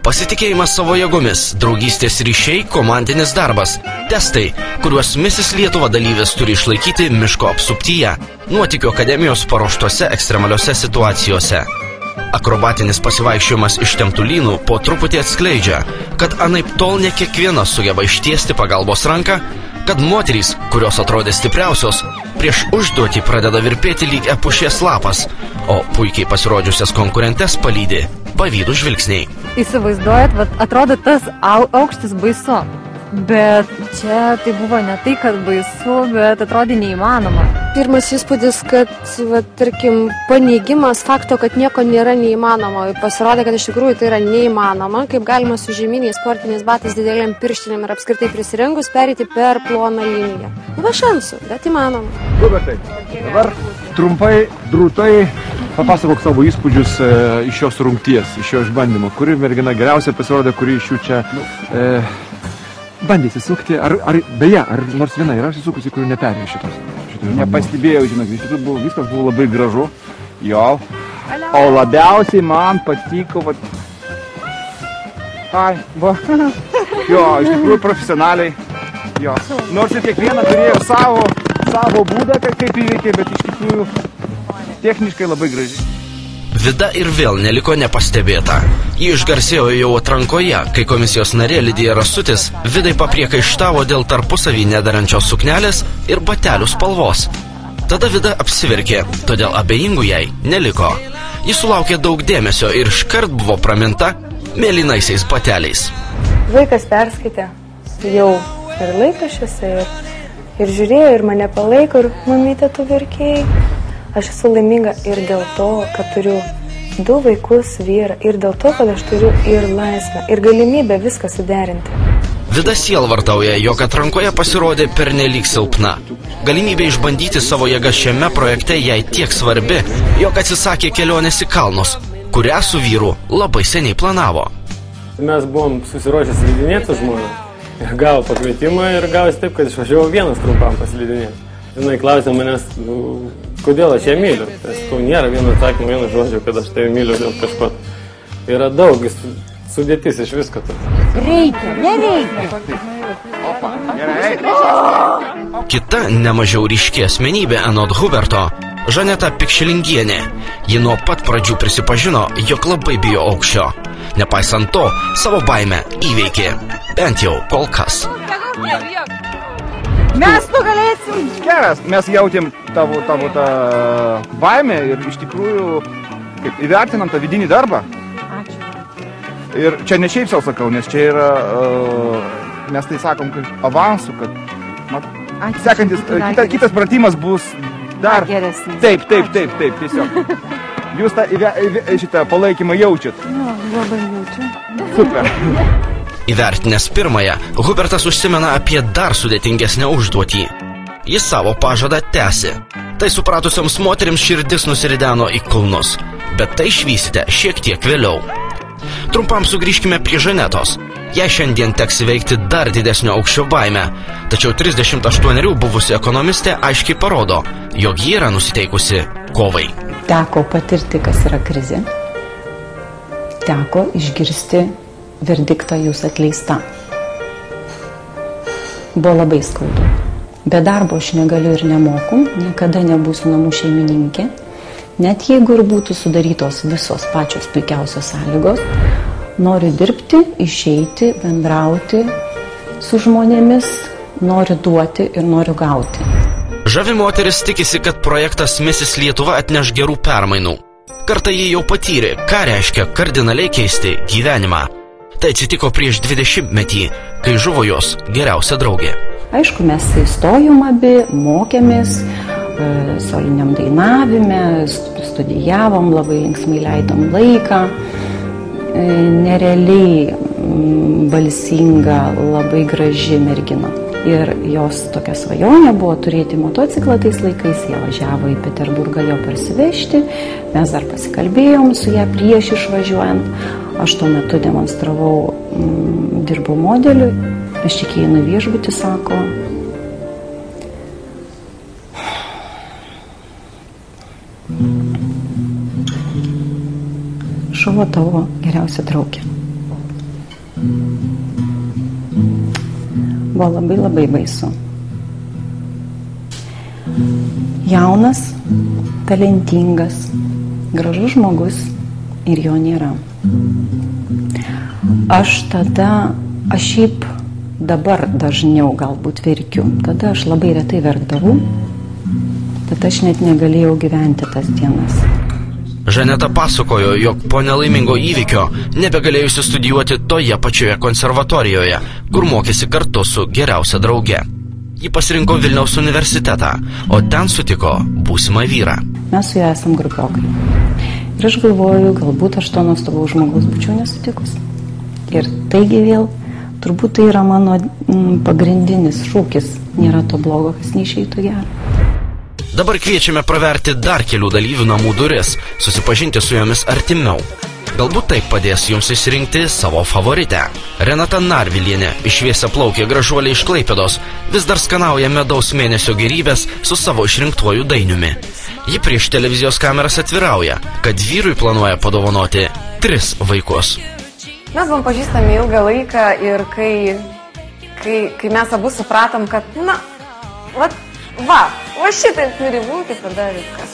Pasitikėjimas savo jėgomis, draugystės ryšiai, komandinis darbas, testai, kuriuos Misis Lietuva dalyvės turi išlaikyti miško apsuptyje, nuotykių akademijos paruoštose ekstremaliose situacijose. Akrobatinis pasivaikščiojimas ištemptų lynų po truputį atskleidžia, kad anaiptol ne kiekvienas sugeba ištiesti pagalbos ranką, kad moterys, kurios atrodė stipriausios, prieš užduotį pradeda virpėti lyg epušies lapas, o puikiai pasirodžiusias konkurentes palydi pavydų žvilgsniai. Įsivaizduojat, atrodo tas aukštis baisu, bet čia tai buvo ne tai, kad baisu, bet atrodė neįmanoma. Pirmas įspūdis, kad, tarkim, paneigimas fakto, kad nieko nėra neįmanoma. Pasirodė, kad iš tikrųjų tai yra neįmanoma, kaip galima su žieminiais sportiniais batais, didelėm pirštinėm ir apskritai prisirengus perėti per ploną liniją. Va šansų, bet įmanoma. Hubertai, dabar trumpai, drūtai papasakok savo įspūdžius iš šios rungties, iš šio išbandymo. Kuri mergina geriausiai pasirodė, kuri iš jų čia bandė įsisukti, ar nors viena yra įsisukusi, kurių neperėjo šitos. Nepastebėjau, žinok, iš tikrųjų viskas buvo labai gražu, jo, o labiausiai man patiko, jo, iš tikrųjų profesionaliai, jo, nors ir kiekviena turėjo savo būdą, kaip įveikė, bet iš tikrųjų techniškai labai gražiai. Vida ir vėl neliko nepastebėta. Ji išgarsėjo jau atrankoje, kai komisijos narė Lidija Rasutis Vidai papriekaištavo dėl tarpusavį nedarančios suknelės ir batelių spalvos. Tada Vida apsiverkė, todėl abejingų jai neliko. Ji sulaukė daug dėmesio ir iškart buvo praminta mėlynaisiais bateliais. Vaikas perskaitė jau ir laikraščiuose, ir žiūrėjo, ir mane palaiko, ir mamytė, tu verkėjai. Aš esu laiminga ir dėl to, kad turiu 2 vaikus, vyrą, ir dėl to, kad aš turiu ir laisvę, ir galimybę viską suderinti. Vida sielvartauja, jog atrankoje pasirodė pernelyg silpna. Galimybė išbandyti savo jėgas šiame projekte jai tiek svarbi, jog atsisakė kelionės į kalnus, kurią su vyru labai seniai planavo. Mes buvom susiruošę slidinėti su žmona, gavo pakvietimą ir gavosi taip, kad išvažiavau vienas trumpam paslidinėti. Jinai klausė manęs, kodėl aš ją myliu. Tai nėra vieno atsakymo, vieno žodžio, kad aš tai myliu dėl kažko. Yra daug sudėtis iš visko. Nereikia. Kita nemažiau ryški asmenybė anot Huberto – Žaneta Pikšilingienė. Ji nuo pat pradžių prisipažino, jog labai bijo aukščio. Nepaisant to, savo baimę įveikė. Bent jau kol kas. Mes nugalėsim! Geras, mes jautėm tavo tą baimę ir iš tikrųjų įvertinam tą vidinį darbą. Ačiū. Ir čia ne šiaip sau sakau, nes čia yra, mes tai sakom kaip avansų, kad sekantis, kitas pratimas bus dar geresnis. Taip, tiesiog. Jūs šitą palaikymą jaučiat? Labai jaučiu. Super. Įvertinęs pirmąją, Hubertas užsimena apie dar sudėtingesnę užduotį. Jis savo pažadą tęsi. Tai supratusioms moterims širdis nusirideno į kulnus, bet tai išvysite šiek tiek vėliau. Trumpam sugrįžkime prie Žanetos. Jai šiandien teks įveikti dar didesnio aukščio baimę, tačiau 38 buvusi ekonomistė aiškiai parodo, jog ji yra nusiteikusi kovai. Teko patirti, kas yra krizė. Teko išgirsti verdiktą jūs atleista. Buvo labai skaudu. Be darbo aš negaliu ir nemoku, niekada nebūsiu namų šeimininkė. Net jeigu ir būtų sudarytos visos pačios puikiausios sąlygos, noriu dirbti, išeiti, bendrauti su žmonėmis, noriu duoti ir noriu gauti. Žavi moteris tikisi, kad projektas Misis Lietuva atneš gerų permainų. Kartą ji jau patyrė, ką reiškia kardinaliai keisti gyvenimą. Tai atsitiko prieš 20-metį, kai žuvo jos geriausia draugė. Aišku, mes įstojom abi, mokėmės, soliniam dainavime, studijavom, labai linksmai leidom laiką. Nerealiai balsinga, labai graži mergina. Ir jos tokia svajonė buvo turėti motociklą tais laikais, jie važiavo į Peterburgą jo parsivežti, mes dar pasikalbėjom su ją prieš išvažiuojant. Aš tuo metu demonstravau, dirbau modeliu, aš tik įeinu viešbutį, sako, žuvo tavo geriausia draugė. Buvo labai labai baisu. Jaunas, talentingas, gražus žmogus ir jo nėra. Aš šiaip dabar dažniau galbūt verkiu. Tada aš labai retai verkdavau. Tada aš net negalėjau gyventi tas dienas. Žaneta pasakojo, jog po nelaimingo įvykio nebegalėjusi studijuoti toje pačioje konservatorijoje, kur mokėsi kartu su geriausia drauge. Ji pasirinko Vilniaus universitetą, o ten sutiko būsimą vyrą. Mes su juo esam grupiokai. Ir aš galvoju, galbūt aš to nuostabaus žmogus būčiau nesutikus. Ir taigi vėl, turbūt tai yra mano pagrindinis šūkis. Nėra to blogo, kas neišeitų gero. Dabar kviečiame praverti dar kelių dalyvių namų duris, susipažinti su jomis artimiau. Galbūt taip padės jums išsirinkti savo favoritę. Renata Narvilienė, šviesiaplaukė gražuolė iš Klaipėdos, vis dar skanauja medaus mėnesio gėrybės su savo išrinktuoju Dainiumi. Ji prieš televizijos kameras atvirauja, kad vyrui planuoja padovanoti 3 vaikus. Mes buvom pažįstami ilgą laiką ir kai mes abu supratom, kad, va šitaip turi būti, tada viskas.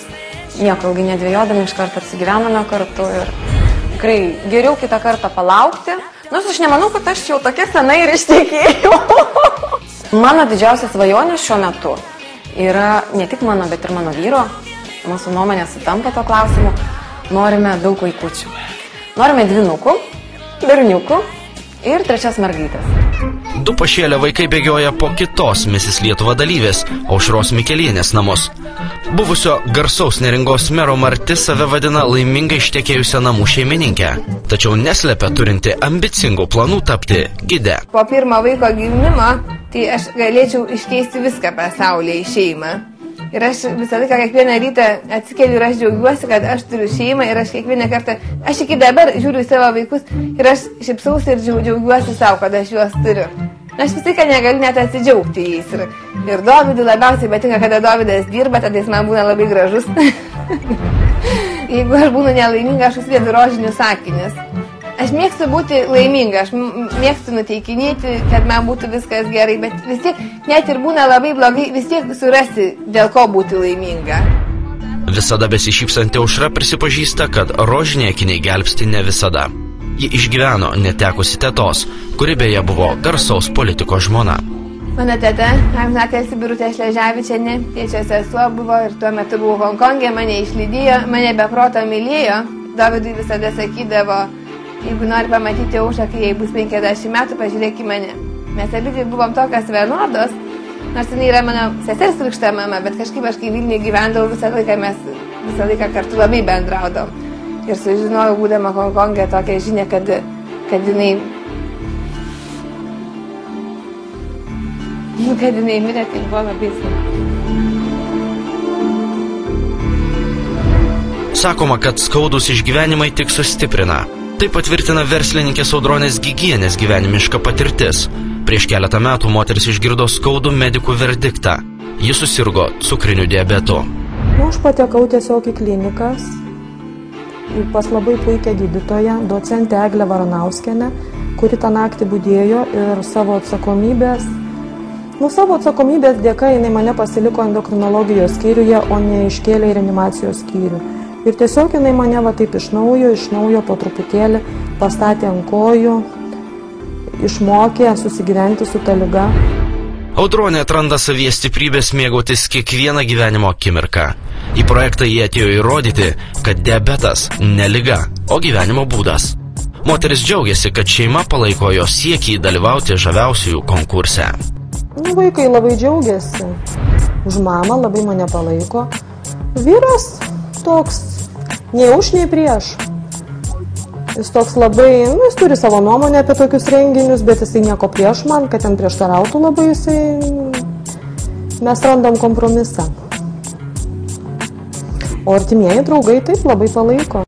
Nieko ilgai nedvėjodami iš karto apsigyvenome kartu ir tikrai geriau kitą kartą palaukti. Nors aš nemanau, kad aš jau tokia senai ir ištekėjau. Mano didžiausia svajonė šiuo metu yra ne tik mano, bet ir mano vyro. Mūsų nuomonė sutampa to klausimu. Norime daug vaikučių. Norime 2 berniukų ir 3 mergaitės. 2 pašėlę vaikai bėgioja po kitos Misis Lietuva dalyvės, Aušros Mikelienės namus. Buvusio garsaus Neringos mero Marti save vadina laimingai ištekėjusią namų šeimininkę, tačiau neslepia turinti ambicingų planų tapti gide. Po pirmo vaiko gimimo, tai aš galėčiau iškeisti viską pasaulyje į šeimą. Ir aš visą laiką, kiekvieną rytą atsikeliu ir aš džiaugiuosi, kad aš turiu šeimą ir aš kiekvieną kartą, aš iki dabar žiūriu į savo vaikus ir aš šypsausi ir džiaugiuosi savo, kad aš juos turiu. Aš visą laiką negaliu net atsidžiaugti jais. Ir Dovydui labiausiai patinka, kada Dovydas dirba, tada jis man būna labai gražus. Jeigu aš būnu nelaiminga, aš užsidedu rožinius akinius. Aš mėgstu būti laiminga, aš mėgstu nuteikinėti, kad man būtų viskas gerai, bet vis tiek, net ir būna labai blogai, vis tiek surasti, dėl ko būti laiminga. Visada besišypsanti Aušra prisipažįsta, kad rožiniai akiniai gelbsti ne visada. Ji išgyveno netekusi tetos, kuri beje buvo garsaus politiko žmona. Mano teta, Amžinatė Birutė Šleževičienė, tėčio sesuo buvo ir tuo metu buvo Honkongė, mane išlydėjo, mane be proto mylėjo. Dovydui visada sakydavo, jeigu nori pamatyti Aušrą, kai jai bus 50 metų, pažiūrėk į mane. Mes abidvi buvom tokios vienodos, nors jinai yra mano sesers krikšta mama, bet kažkaip aš kai Vilniuje gyvendavau, mes visą laiką kartu labai bendraudavom. Ir sužinojau, būdama Honkongė, tokią žinią, kad jinai mirė, tai buvo labai sunku. Sakoma, kad skaudus išgyvenimai tik sustiprina. Tai patvirtina verslininkės Audronės Gigienės gyvenimiška patirtis. Prieš keletą metų moteris išgirdo skaudų medikų verdiktą. Ji susirgo cukriniu diabetu. Aš patekau tiesiog į klinikas pas labai puikią gydytoją, docentę Eglę Varanauskienę, kuri tą naktį budėjo ir savo atsakomybės dėka jinai mane pasiliko endokrinologijos skyriuje, o ne iškėlė į reanimacijos skyrių. Ir tiesiog jinai mane va taip iš naujo po truputėlį pastatė ant kojų, išmokė susigyventi su ta liga. Audronė atranda savyje stiprybės mėgautis kiekvieną gyvenimo akimirką. Į projektą jie atėjo įrodyti, kad diabetas ne liga, o gyvenimo būdas. Moteris džiaugiasi, kad šeima palaiko jos siekį dalyvauti žaviausiųjų konkurse. Vaikai labai džiaugiasi. Už mamą labai mane palaiko. Vyras toks, nei už, nei prieš. Jis toks labai, jis turi savo nuomonę apie tokius renginius, bet jisai nieko prieš man, kad ten prieštarautų labai mes randam kompromisą. O artimieji draugai taip labai palaiko.